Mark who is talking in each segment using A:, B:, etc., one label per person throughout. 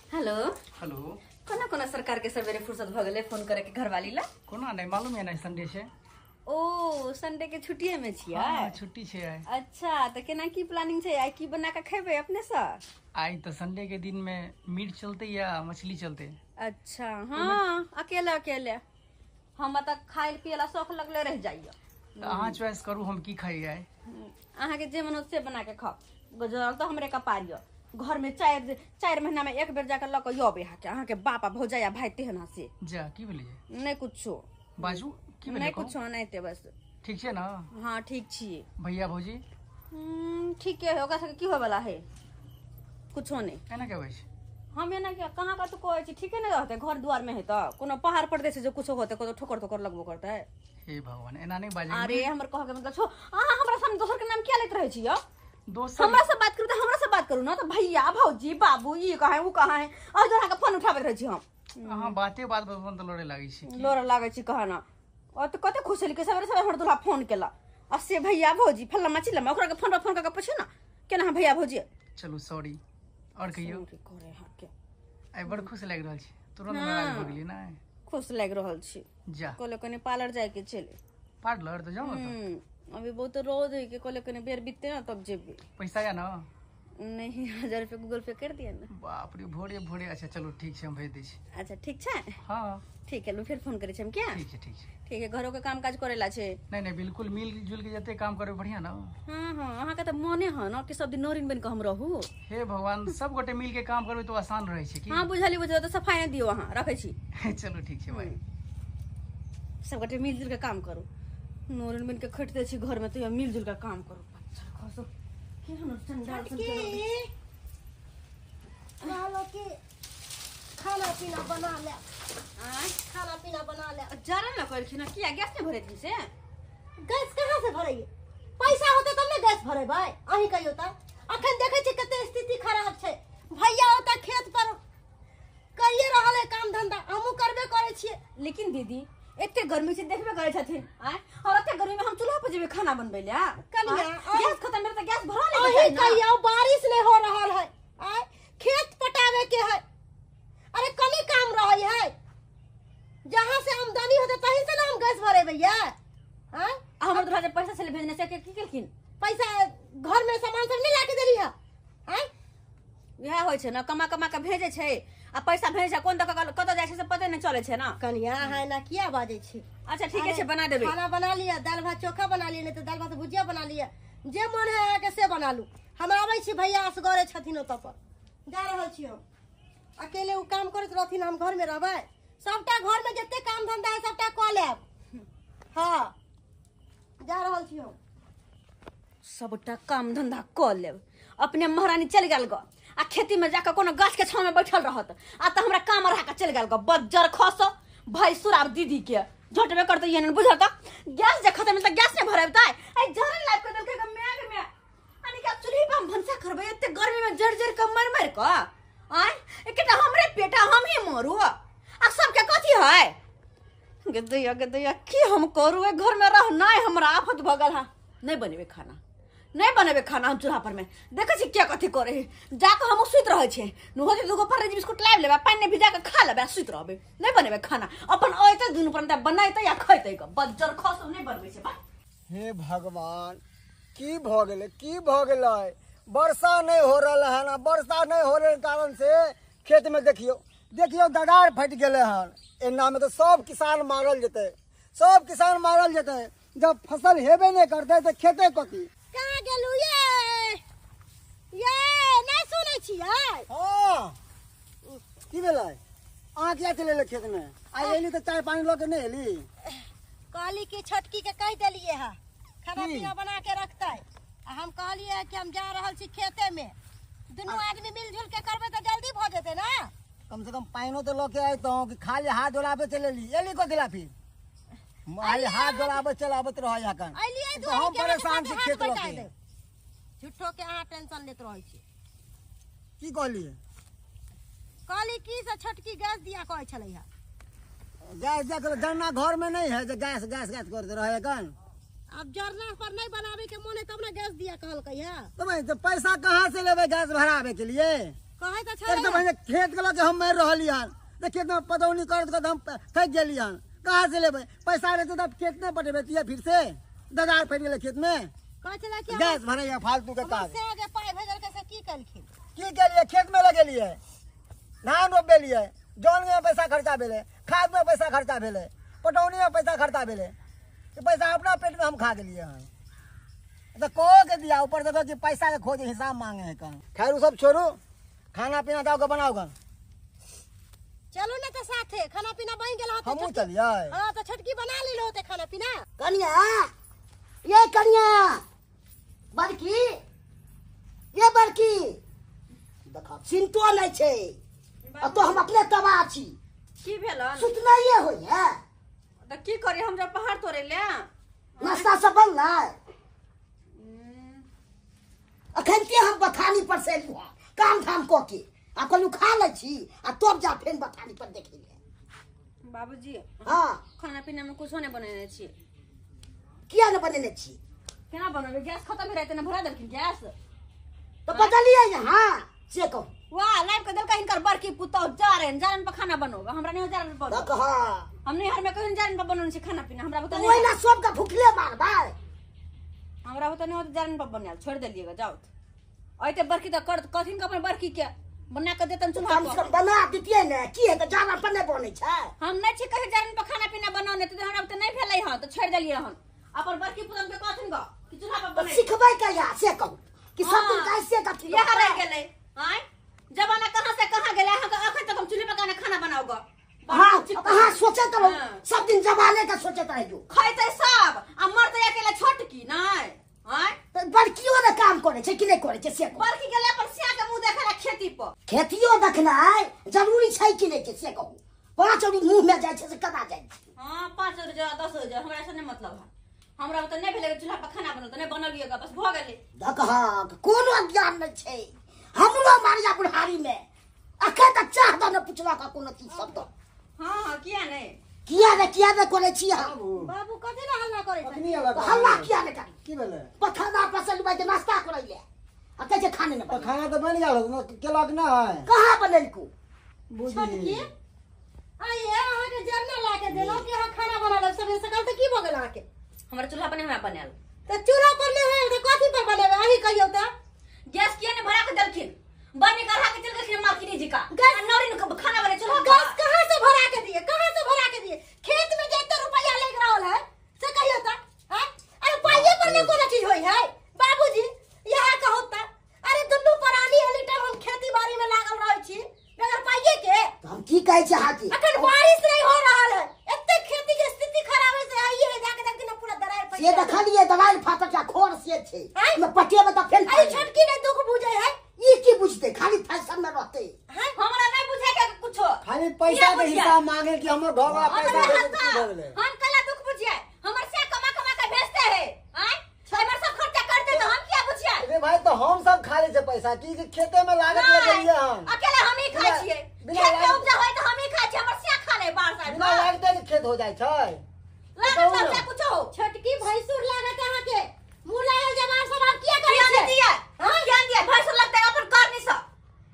A: Hello.
B: Hello.
A: कोना कोना सरकार के सवेरे फुर्सत भ गेले फोन करे के घरवाली ला?
B: कोना नहीं मालूम है ना संडे छे।
A: ओ संडे के छुट्टी में छिया?
B: हाँ छुट्टी छे आइ।
A: अच्छा तो केना की प्लानिंग छे? आई की बना के खेबे अपने सा?
B: आई तो संडे के दिन में मीट चलते या मछली चलते।
A: अच्छा हाँ अकेले अकेले हम तो खाइल पियला शौक लगले रह जाइए।
B: अहाँ चॉइस करू हम की खाई आइ।
A: अहाँ के जे मन से बना के खाओ। गजल तो हमरे का पारियो घर में चार महीना में एक बेर जाकर लक योबे अहाँ के बापा भौजाया भाई तेहना से
B: जा की बोलिए
A: नहीं कुछो
B: बाजू की
A: नहीं कुछो नहीं ते बस
B: ठीक छे ना?
A: हाँ ठीक छिए।
B: भैया भौजी
A: ठीक है ओकरा सबके की होय वाला है? कुछो नहीं
B: एना के होय छे?
A: हम एना क्या कहाँ का तो कहै छी ठीके नहीं रहते घर द्वार में है तो कोनो पहाड़ पर देसे जो कुछो होते कोनो ठोकर ठोकर लगबो करता है।
B: हे भगवान एना नहीं बाजे।
A: अरे हमर कह के मतलब छो हमरा सामने दोसर के नाम क्या लेत रहे छी यो?
B: दोस्त
A: हमरा से बात करू तो हमरा से बात करू ना तो भैया भौजी बाबू ई कहाँ उ कहाँ है और जरा का फोन उठाबे रहे छी हम।
B: अहाँ बाते बात पर तो लोड़े लागी छी।
A: लोरा लागे छी कहा ना और तो कते खुशली के सवेरे सवेरे हमर दुल्हा फोन केला और से भैया भौजी फल्ला मचिला ओकरा के फोन करके पूछे ना केना हम भैया भौजी।
B: चलो सॉरी और कहियो
A: करे हां के
B: आई बड़ खुश लाग रहल छी तुरंत नाराज हो गेली ना।
A: खुश लाग रहल छी
B: जा
A: कोले कने पार्लर जाए के चले
B: पार्लर तो जाओ तो
A: अभी बहुत रोज है कि कोले कने बेर बीतते ना तब जेबे।
B: पैसा या ना?
A: नहीं 1000 रुपया गूगल पे कर दिया ना।
B: बाप रे भोरे भोरे अच्छा चलो ठीक है हम भेज दै छी।
A: अच्छा ठीक छे
B: हाँ
A: ठीक है लो फिर फोन करे छी हम क्या?
B: ठीक है ठीक है
A: ठीक है घरों के काम काज करेला छे?
B: नहीं नहीं बिल्कुल मिल जुल के जते काम करे बढ़िया ना।
A: हां हां अहाँ के त मने ह ना कि सब दिन नौरिन बन के हम रहू।
B: हे भगवान सब गोटे मिल के काम करबे तो आसान रहे छै की?
A: हां बुझली तो सफाई दियो अहाँ रखे छी।
B: चलो ठीक है भाई
A: सब गोटे मिलजुल के काम करू नौरिन बन के खटते छी घर में तो मिलजुल के काम करू। अच्छा खसो के हम ठंडा
C: खाना के खाना पीना बना ले। खाना पीना बना ले
A: जरा ना कर खिना किया गैस नहीं भरे थी से?
C: गैस कहाँ से भरेगी? पैसा होते तब ना गैस भरे भाई अही कहियो त अखन देखे छी कते स्थिति खराब छै। भैया होता खेत पर करिए रहल है काम धंधा हमहू करबे करे छिए।
A: लेकिन दीदी एते गर्मी से देखबे करे छथिन और एते गर्मी में हम चूल्हा पर जेबे खाना बनबे ले
C: कनिया
A: गैस खत्म मेरे तो गैस भरा ले
C: अही कहियो बारिश नहीं हो रहल है खेत पटावे के है। अरे कनी काम रही है जहाँ से आमदनी होते तही से ना हम गैस भरे भैया।
A: हमर दूल्हा जब पैसा से भेजने से की केलखिन?
C: पैसा घर में सामान सब नहीं लाके देली है
A: यह होय छै ना कमा कमा के भेजे छै आ पैसा भेजे छै कोन दक कत जाय छै से पते नहीं चले छै ना।
C: कनिया है ना किया बाजे छी?
A: अच्छा ठीक है बना देबे
C: खाना बना लिया दाल भात चोखा बना लिया नहीं तो दाल भात भुजिया बना लिया जे मन है अहाँ के से बना लू। हम आबै छी भैया असगरे छथिन ओत पर जा रहल छी हम अकेले उ काम करत रहथिन हम घर में रहबै सबटा घर में जते काम धंधा है सबटा क लेब। हां जा रहल छी हम
A: सबटा काम धंधा क लेब अपने महारानी चल गेल ग आ खेती में जाकर कोनो गाछ के छाव में बैठल रहत आ त हमरा काम रहा के चल गेल ग बज्जर खस भाई सुराब दीदी के झटबे करते ये न बुझल त गैस जे खत्म त गैस नहीं भरेब ताई ए जरन लाइफ के देलके ग मैग में अनि का चूल्ही पर हम भनसा करबे एते गर्मी में जर जर के मर मर क आय एकेटा हमरे पेटा हम ही मरू आ सबके कथी है? गदैया की हम करू ए घर में रह नहीं हमरा आफत भगल है नहीं बनेबे खाना हम चूल्हा पर में देखे छी क्या कथी करे जाके हम सुत रहे छे नु होते दुगो पर बिस्कुट लाइव लेबे पानी में भिजा के खा लेबे सुत रहबे नहीं बनेबे खाना अपन ओते दुनु पर बनाइते या खइते ग बज्जर खस नहीं बनबे छे।
D: हे भगवान की भ गेलै वर्षा नहीं हो रहा है ना वर्षा नहीं हो रहे कारण से खेत में देखियो दगार फट गए हन एना में तो सब किसान मारल जेते जब फसल हेबे नहीं करते तो खेते कथी
C: कहां गेलू ये नहीं सुनै छियै?
D: हां की भेलै अहाँ किया चले खेत में आई एली तो चाय पानी लोके नहीं एली?
C: कहली की छोटकी के कह देलिए है खाना पीना बना के रखते हम कहलिए कि हम जा रहल छी खेते में दुनू आदमी मिलजुल के करबे तो जल्दी भ जेते ना।
D: कम से कम पाइनो तो लोके आइतो कि खाली हाथ डोलाबे चलेली एली को दिला फिर माली हाथ डोलाबे चलाबत रह जाकन
C: आइलिए
D: तो हम परेशान छी खेत लोके
C: झूठो के अहाँ टेंशन लेत रहै छी।
D: की कहलिए?
C: कहली की से छोटकी गैस दिया कहै छलै है
D: गैस देख जरना घर में नहीं है जो गैस करते रहे कन
C: अब जरना पर नहीं बनावे के मन है तब ना गैस दिया कहल कहिया।
D: तो पैसा कहाँ से लेबे गैस भरावे के लिए?
C: कहे तो
D: एक
C: छोड़े
D: तो मैंने खेत गला के हम मैं रहली हन तो खेत में पटौनी करत के हम थक गेली हन कहाँ से लेबै पैसा रहते तो खेत में पटेबतिया फिर से दगार फट गेले खेत में
C: कहे चला कि
D: गैस भरैया फालतू के काज
C: से आगे पाई भेजल के से की कलखिन
D: की केलिए खेत में लगेलिए धान रोपेलिए जौन में पैसा खर्चा भेले खाद में पैसा खर्चा भेले पटौनी में पैसा खर्चा भेले तो पैसा अपना पेट में हम खा गेलिए हन तो कहो के दिया ऊपर देखो कि पैसा के खोज हिसाब मांगे है कहाँ खैर उ सब छोड़ू खाना पीना जाओ के बनाओ गन
C: चलो ना तो साथे खाना पीना बन गेल होते
D: हमहू चलिए
C: हां तो छटकी बना ले होते खाना पीना
E: कन्या ये कन्या बड़की ये बड़की देखा चिंतो नहीं छे अब तो हम अपने तबाह छी
A: की भेलन
E: सुतना ये होई है
A: त की करी हम जब पहाड़ तोड़े ले
E: नाश्ता सब बनला अखन के हम बथानी पर से लिया काम धाम को के आ कहलू खा ले छी आ तब जा फेन बथानी पर देखे ले
A: बाबूजी
E: हां
A: खाना पीना में कुछ नहीं बनेने छी
E: किया न बनेने छी
A: केना बनबे गैस खत्म हो रहते ना भरा देलखिन गैस
E: तो बदलिए यहाँ से कहो
A: वाह लाइव के देलका हिनकर बड़की पुतौ जारन पर खाना बनोगा हमरा नहीं जारन पर
E: देख हां
A: हम नहीं हर में कहीं जारन पर बनोने छी खाना पीना हमरा बता
E: तो ओइला सब का भूखले मारबा
A: हमरा बता नहीं होत जारन पर बनाल छोड़ देलिएगा जाओ ऐते बड़की तो कर कथिन के अपन बड़की के बना के देतन चूल्हा
E: कम से कम बना दीतिए ने की है तो जाना पर नहीं बने छै
A: हम नहीं छी कहे जारन पर खाना पीना बनाने तो हमरा बता नहीं भेलै हन तो छोड़ देलिए हन अपन बड़की पुतन के कथिन ग कि चूल्हा पर बने
E: सिखबै कहिया से कहू कि सब दिन कैसे का ठीक
A: यह रह गेलै आय जमाना कहां से कहां गेलै अखन तक हम चूल्हे पर खाना बनाओगा
E: हां सोचे तो सब दिन जमाने का सोचे तो जो
A: खैते सब आ मरते अकेला छोटकी नहीं आय
E: तो बड़कियो ने काम करे छै कि नहीं करे छै से
A: बड़की गेले पर सिया के मुंह देखेला खेती पर
E: खेतियो देखनाइ जरूरी छै कि नहीं छै से कहू 5 औरी मुंह में जाय छै से कदा जाय छै
A: हां 5 और 10 हमरा से नहीं मतलब है हमरा तो नहीं भेले चूल्हा पर खाना बनल तो नहीं बनलिएगा बस भ गेलै
E: देख हां कोनो ज्ञान नहीं छै हमरो मारिया बुढ़ारी में अखे तक चाह द न पुछला का कोनो चीज सब तो
A: हां किया नहीं
E: किया ने करे छी हम
C: बाबू कथि ना हल्ला करे छै
D: अपनी अलग
E: हल्ला किया ने करी
D: की भेले
E: पखाना पसल बाई के नाश्ता करैले आ कहे छै खाने न
D: तो खाना तो बन गेल न केलक ना है
E: कहां बनैलकू
C: छटकी आइए अहाँ के जरना ला के देलो कि अहाँ खाना बना ले सबे सकल त की भ गेल अहाँ के
A: हमरा चूल्हा पर नहीं हमरा बनाल
C: त चूल्हा पर ले है त कथि पर बनेबे अही कहियो त
A: गैस किया ने भरा के देलखिन बने कढ़ा के चल गेलखिन मालकिनी जी का
C: गैस-
A: नौरी ने खाना बने चूल्हा
C: गैस कहां से भरा के दिए कहां से भरा के दिए खेत में जते रुपया लग रहल है से कहियो त हैं अरे पाइए पर ने कोनो चीज होई है बाबूजी यहां का होता अरे दुन्नू प्राणी एनी टाइम हम खेती बाड़ी में लागल रहै छी बगैर पाइए के
E: तो हम की कहे छै हाथी
C: अखन बारिश नहीं हो रहल है एते खेती के स्थिति खराब है से आइए जाके देखिन पूरा दरार पर
E: ये देखलिए दवाई फाटक का खोर से छै
C: हैं?
E: में पटिया में तो फेल
C: अरे छोटकी ने दुख बुझे है
E: ये की बुझते खाली फैशन में रहते
C: हैं
A: हमरा नहीं बुझे के कुछो
D: खाली पैसा के हिसाब मांगे कि हमर ढोगा पैसा दे दे की भऽ गेलै
A: हम कला दुख बुझिए हमर से कमा कमा के भेजते है हैं हमर सब खर्चा करते तो हम क्या बुझिए
D: अरे भाई तो हम सब खा ले छै पैसा की खेते में लागत लगलिए हम
A: अकेले हम ही खाई छिए
D: बिना
A: खेत में उपजा होय तो हम ही खाई छिए हमर से खा ले बार साल
D: बिना लागते के खेत हो जाय छै
A: लागत सब कुछो
C: छोटकी भैंसुर लागत अहाँ के मुंह लागल जवान सब आप किया करे
A: ज्ञान
C: छे
A: दिया हां ज्ञान दिया भैंस लगता है अपन करनी सा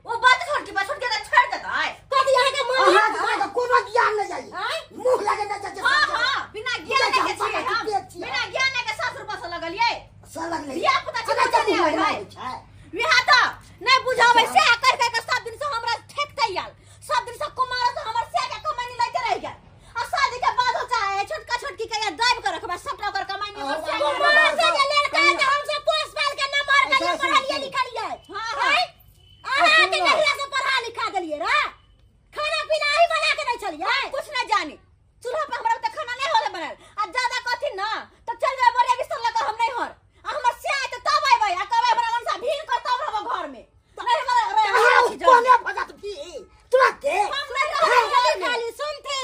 A: वो बात छोड़ के बस छोड़ के छोड़ देता है
C: कथि अहाँ के मन
E: अहाँ का कोनो ज्ञान नहीं जाई
C: हैं?
E: मुंह लगे न जाय
A: हां हां बिना ज्ञान के छिए हम
E: हम
A: बिना ज्ञान के 7 रुपया से लगलिए
E: सलग नहीं
A: बिया पता चला चले आवे भाई
E: है
A: बिहा तो नहीं बुझावे से कर के सब दिन से हमरा ठेकते याल सब दिन से कुमार से हमर से के कमाई लेते रह गया आ शादी के बाद हो चाहे छोटका छोटकी के दाब कर रखबा सबटा ओकर कमाई में हमर से
C: कुमार से के लड़का है तो हम सब पोस पाल के नंबर के लिए पढ़ाइए लिखलिए
A: हां
C: हैं अहाँ के नहिया से पढ़ा लिखा देलिए रे खाना पीना ही बना के नहीं चलिए
A: कुछ ना जानी चूल्हा पर हमरा त खाना नहीं होले बनल आ ज्यादा कथि ना तो चल जाए बड़े बिस्तर लगा हम नहीं हर आ हमर से आए तो तब आइबे आ कबे हमरा मन से भीड़ कर तब रहबो घर में नहीं हमरा
E: कोने फजत की तुरंत
A: हम नहीं रहबो
C: खाली सुनते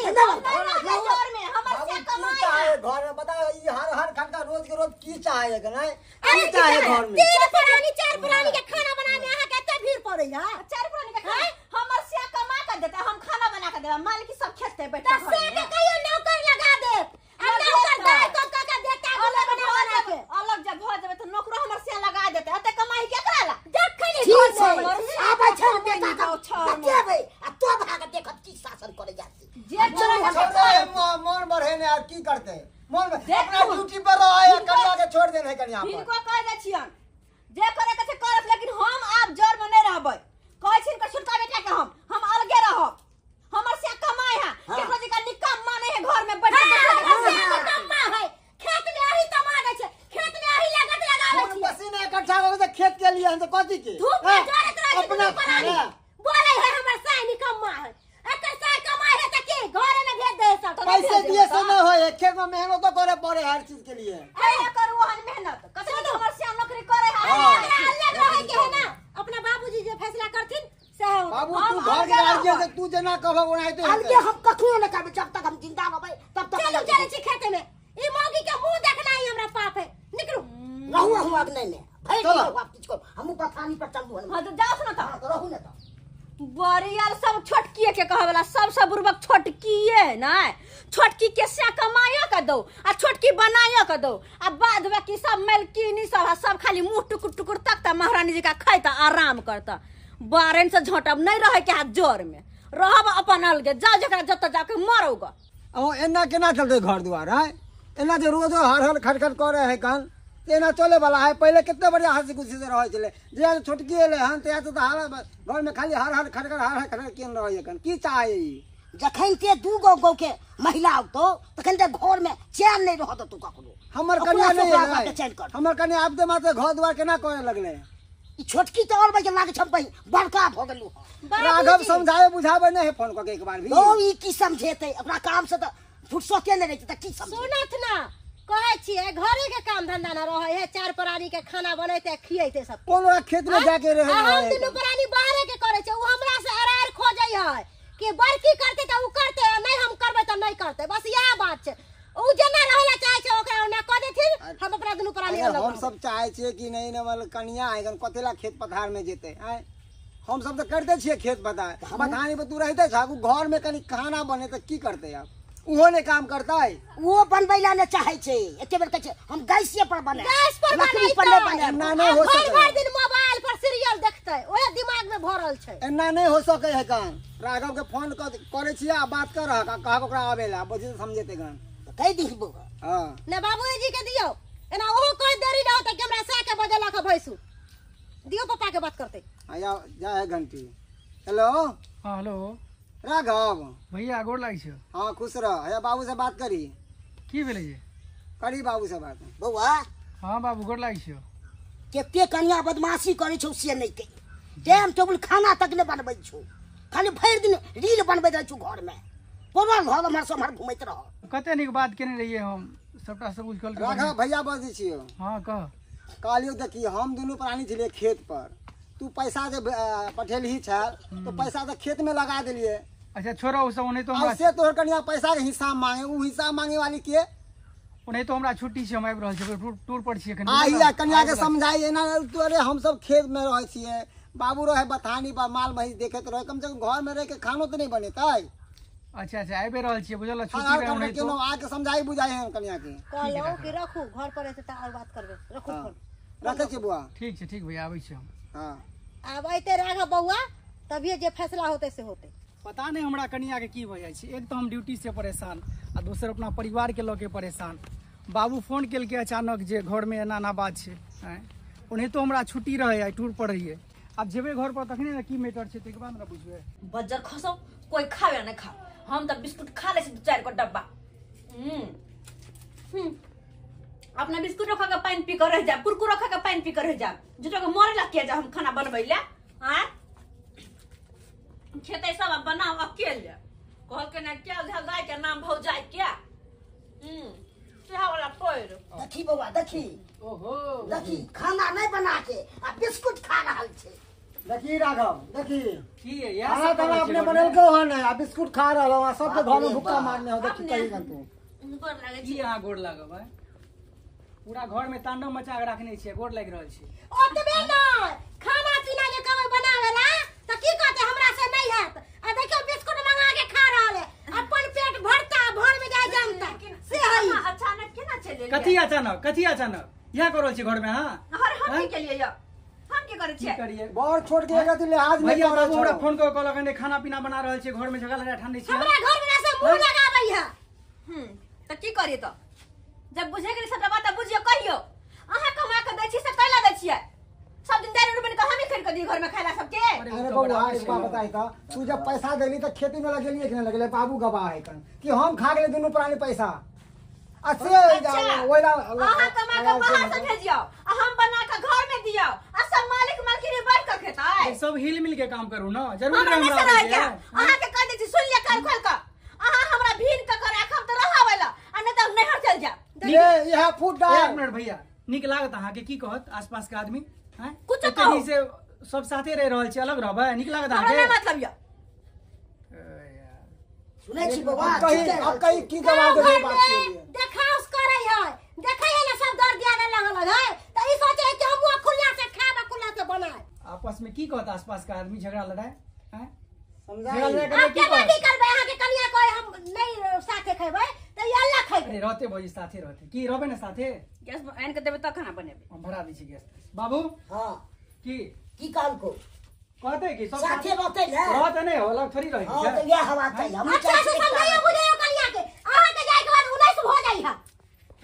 A: जोर में हमर से कमाई
D: चाहे घर में बता ई हर खन का रोज के रोज की चाहे कि नहीं
C: अरे
D: की चाहे घर में
C: चार पुरानी के खाना बनाने अहाँ के एते भीड़ पड़े है
A: चार पुरानी के खाना हमर से कमा कर देता हम खाना बना के देबा मालिक सब खेते बैठा घर
C: से के
A: में
C: कहियो नौकर लगा दे अब नौकर दे तो का देता
A: अलग
C: बना के
A: अलग जब हो जाबे तो नौकरो हमर से लगा देते अते कमाई केकरा ला
C: देख खली
E: ठीक है आबै छै बेटा
D: ने यार की करते मोन में
A: देख
D: अपना
A: तू।
D: ड्यूटी पर रहो या कन्या के छोड़ देने कन्या पर
A: इनको कह दे छियन जे करे के से करत, लेकिन हम आब जड़ में नहीं रहबै। कहै छिन के छुटका बेटा के हम अलगे रहब। हमर से कमाई है केकरो जी का निकम्मा नहीं है घर में बैठ के
C: निकम्मा है। खेत में आही तमागे छे, खेत में आही लागत लगावे
D: खून
C: छी।
D: पसीना इकट्ठा हो तो खेत के लिए हम तो कथी के
C: धूप में जड़त रह
D: अपना खाना
C: बोले है हमर साई निकम्मा है। एकर साई कमाई है त के घरे में भेज दे सब।
D: पैसे दिए से न होए, खेत में मेहनत तो करे पड़े हर चीज के लिए।
A: ऐ करू हन मेहनत कते तो हमर से नौकरी करे है।
C: अलग रहे के है ना, अपना बाबूजी जे फैसला करथिन से
D: बाबू तू घर के राज्य से तू जना कहबो ओनाइते
E: अलगे हम कखनो न करबे, जब तक हम जिंदा रहबै तब तक
C: चलू चले छी खेते में। ई मौगी के मुंह देखना ही हमरा पाप है। निकलू
E: रहू हम अग्नि में भाई
D: चलो।
E: चलो आप किछको हम पथानी पर चलू हम।
A: हां तो जाओ सुनो तो
E: हां तो रहू न तो
A: बरियाल सब छोटकिए के कहे वाला सबसे बुर्बक छोटकिए है ना। छोटकी के से कमाइयो के दो आ छोटकी बनाइयो के दो आ बाद बाकी सब मलकिनी सब खाली मुंह टुकुर टुकुर तकता महारानी जी का खाइता आराम करता। बारन से झटब नहीं रहे के हाथ जोर में रहब अपन अलगे जाओ जकरा जत जाके मरोगा।
D: ओ एना केना चलते घर द्वार है एना जे रोज हर हर खटखट करे है कान तेना चले वाला है। पहले कितने बढ़िया हंसी खुशी से रहे चले जे छोटकी एले हन ते तो हाल घर में खाली हर हर खटखट हर हर खटखट केन रहे कन की चाहे ई
E: जखन ते दू गो के महिला आवतो तखन ते घर में चैन नहीं रहत तू कखनो।
D: हमर
E: अपना
D: कन्या नहीं
E: सोफा
D: है
E: के चैन कर।
D: हमर कन्या आप दे माते घर द्वार केना करे लगले
E: ई छोटकी तो और बजे लागे छपई बड़का भ गेलू।
D: राघव समझावे बुझावे नहीं है फोन करके एक बार भी
E: ओ ई की समझेते अपना काम से तो फुर्सते नहीं रहते त की समझे।
C: सुनत ना कहे छिए घरे के काम धंधा ना रहे है। चार प्राणी के खाना बनैते खियैते सब।
D: कौन खेत में जाके रहे
C: हम दुनू प्राणी बाहरे के करे छै। उ हमरा से अरार खोजै है कि बड़की करते त उ करते नहीं हम करबे त नहीं करते। बस यह बात छै। उ जेना रहला चाहे छै ओकरा ओना क देथिन। हम अपना दुनू प्राणी अलग
D: हम सब चाहे छिए कि नहीं न वाला कन्या है कतेला खेत पथार में जेते हैं। हम सब तो करते छिए खेत पथार पथानी पे तू रहते छागु घर में कनी खाना बने तो की करते आप उहो ने काम करता है
E: वो बनबैला न चाहे छे। एते बेर कहे हम गैसे पर बने
C: गैस पर
E: लकड़ी
C: बनाई
E: पर नहीं बने।
D: ना नहीं हो
C: भर
D: सके
C: दिन मोबाइल पर सीरियल देखते ओए दिमाग में भरल छै।
D: एना नहीं हो सके है कान राघव के फोन करे छिए आ बात कर रहा कहा ओकरा आवेला बुझे समझेते गन
E: कह दी बो
D: हां
C: ने बाबूजी के दियो एना ओहो कोई देरी न होते कि हमरा से के बजे ला के भैसू दियो पापा के बात करते।
D: आया जा है घंटी हेलो
B: हाँ हेलो
D: राघव
B: भैया गोर लाग छै।
D: हाँ खुश रह है बाबू से बात करी
B: की भेलै जे
D: करी बाबू से बात
E: बौआ
B: हाँ बाबू गोर लाग छै।
E: केते कन्या बदमाशी करे छौ से नहीं कही। टाइम टेबल खाना तक नहीं बनबै छौ, खाली भरि दिन रील बनबै रहै छौ घर में। पूरा घर हमर सब हमर घुमैत रह।
B: कते नीक बात केने रहिए हम सबटा सब कुछ कल
D: राघव भैया बजै छियो
B: हाँ कह
D: कहलियो देखी हम दुनू प्राणी छलिए खेत पर तू पैसा जे पठेलही छल तो पैसा तो खेत में लगा देलिए।
B: अच्छा छोड़ा उ सब नहीं तो हमरा
D: से तोहर कनिया पैसा के हिसाब मांगे उ हिसाब मांगे वाली के
B: नहीं तो हमरा छुट्टी छै हम आबि रहल छै टूर पर छियै कनी
D: आइया कनिया के समझाई एना तोरे हम सब खेत में रहे छिए बाबू रहे बथानी पर माल भैंस देखत रहे कम से कम घर में रह के खानो तो नहीं बनेतै।
B: अच्छा अच्छा आबि रहल छियै बुझल छुट्टी
D: हर
B: रहे नहीं तो
D: आके समझाई बुझाई है कनिया के
C: कहलो कि रखू घर पर ऐसे त और बात करबे रखू फोन।
D: रखे छी बुआ
B: ठीक छै ठीक भैया आबै छी हम।
D: हां
C: अब आइते राघव बउआ तभिए जे फैसला होते से होते।
B: पता नहीं हमरा कनिया के की भऽ जाइ छै। एक तो हम ड्यूटी से परेशान आ दोसर अपना परिवार के लऽ के परेशान। बाबू फोन केलकै अचानक जे घर में एना एना बात छै उन्हें तो हमरा छुट्टी रहे आई टूर पर रहिए। अब जेबे घर पर तखने ना की मैटर छै तके बाद ना बुझबे।
A: बज्जर खसो कोई खावे ना खा हम तो बिस्कुट खा ले 2-4 को डब्बा। अपना बिस्कुट खा के पानी पी कर रह जा कुरकुरा खा के पानी पी कर रह जा जुटो के मरे ला के जा हम खाना बनबै ले। हां खेते सब बनाओ अकेले कहल के ना क्या धा गाय के नाम भौ जाय क्या सेहा वाला पैर
E: देखी बौआ देखी
B: ओहो
E: देखी खाना नहीं बना के आ बिस्कुट खा रहल छे।
D: देखी राघव देखी
B: की है यार
D: खाना
B: सब
D: तो अपने बनलको हन आ बिस्कुट खा रहल हन सब के घर में भुक्का मारने हो देखी कही गन तू
A: गोर लागे
B: की यहाँ गोड़ लागब है पूरा घर में तांडव मचा के रखने छियै गोड़ लागि रहल छी।
C: ओतबे न खाना पीना जे कहबै बनावे ला त की कहते हमरा से नहीं हैत। आ देखियो बिस्कुट मंगा के खा रहल है अपन पेट भरता भर में जाय जमता से हई।
A: अचानक केना चले
B: कथी अचानक यहाँ कर रहल छी घर में। हाँ
A: और हम के लिए हम के करे
B: की
A: छियै
B: करिए
D: बड़ छोट के एकति लिहाज नहीं
B: भैया
D: कर
B: बाबू हमरा
D: रहे
B: फोन कर कहलक ने खाना पीना बना रहल छी घर में झगड़ा लड़ा ठान दै छी।
C: हमरा घर में से मुंह लगाबै है।
A: तो की करिए तो जब बुझे के सब बात बुझियो कहियो अहाँ कमा के दै छी से कैला दै छियै सब दिन 10 रुपए का हम ही खरीद के दी घर में खाइला सबके
D: अरे बउआ एक बात बताई था तू जब पैसा देली तो खेती में लगेली कि नहीं लगेले बाबू गवाह है कन कि हम खा गेले दोनों प्राणी पैसा अच्छे ओइला
A: अहाँ कमा के बाहर से भेजियो आ हम बना के घर में दियो आ सब मालिक मालकिन बैठ के खेताय
B: सब हिल मिल के काम करू ना जरूर
A: हमरा
B: हमरा
A: नहीं
B: आबै
A: क्या
B: छै।
A: अहाँ के कह दै छी सुन लिया कान खोल के अहाँ हमरा भीन के कर राखब त रहवाला आ नहीं त नहर चल जा
D: ये यह फूट
B: एक
D: डाल
B: मिनट भैया निक लागत अहाँ के की कहत आसपास के आदमी हैं
A: कुछ
B: एते
A: कहो।
B: नी से सब साथे रह रहल छै अलग रहबै निक लागत अहाँ
A: हमरा
B: के
A: नहीं मतलब यो
E: सुनै छी बउआ
D: अब कहीं की जवाब देबे बात के लिए
C: देखाउस करे है देखे है ना सब दर्द दिया लगल है तो ई सोचे है कि हम खुला से खाब खुला से बनाए
B: आपस में की कहत आसपास के आदमी झगड़ा लड़ाई हैं
D: समझाई
B: झगड़ा लड़ाई
C: आप
B: के
C: केना
B: की
C: की करबे अहाँ के कनिया कोई हम नहीं साथे खेबै तो ये अल्लाह खेबै
B: अरे रहते भौजी साथे रहते की रहबे ना साथे
A: गैस आन के देबे त खाना बनेबे
B: हम भरा दै छी गैस बाबू
E: हां
B: की
E: काम को
B: कहते कि सब
E: साथे रहते ना
B: रहते नहीं होला थोड़ी रही
E: हां तो ये हवा चाहिए हम
C: अच्छा से समझाइए बुझाइए कनिया के अहाँ के जाए के बाद 19 हो जाई है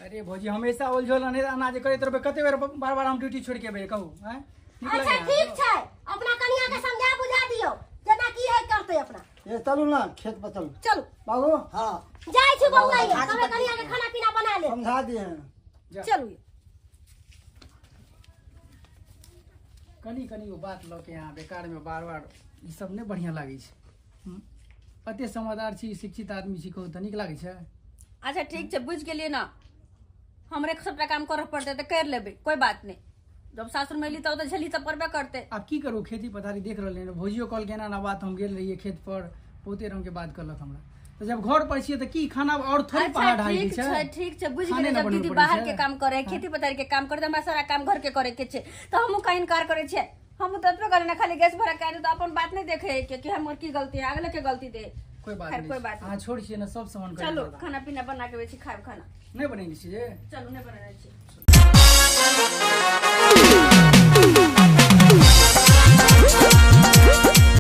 B: अरे भौजी हमेशा उलझल अनाज करैत रहबे कते बेर बार हम ड्यूटी छोड़ के अबे कहू हैं
C: अच्छा ठीक छै अपना कनिया के समझा बुझा दियो जेना की है करते अपना
D: ये चलू ना खेत पर चलू
C: चलू
D: बाबू
E: हां
C: जाई छी बउआ ये तबे कनिया के खाना पीना बना ले
D: समझा दिए
A: चलू
B: कनी वो बात ल के यहाँ बेकार में बार बार ई सब नहीं बढ़िया लागे छै अते समझदार छी शिक्षित आदमी छी कहू त नीक लागे छै
A: अच्छा ठीक छै बुझ गेलिए ना हमरे सबटा काम करऽ पड़ते तो कर लेबे कोई बात नहीं जब सासुर में ली तो झली तो पड़बे करते
B: अब की करू खेती पथारी देख रहले भौजियो कल के ना बात हम गेल रहिए खेत पर बहुते रंग के बात करलक हमरा तो जब घर पर छिए तो की खाना और थोड़ी पहाड़ ढाई दै छै
A: ठीक छै बुझ
B: खाने
A: गेलिए
B: ना
A: जब
B: बनबे
A: दीदी
B: पड़ै
A: बाहर
B: छै।
A: के काम करे खेती पथारी के काम करे हमरा सारा काम घर के करे के छै तो हमहू का इनकार करे छै हम तो एतबे करे ना खाली गैस भरा के तो अपन बात नहीं देखे कि हमर की गलती है अगले के गलती दे
B: कोई बात
A: खैर,
B: नहीं
A: कोई बात
B: अहाँ छोड़ छिए ना सब सामान कर
A: चलो खाना पीना बना के बेची खाएब खाना
B: नहीं बनेंगे चीजे
A: चलो नहीं बना छी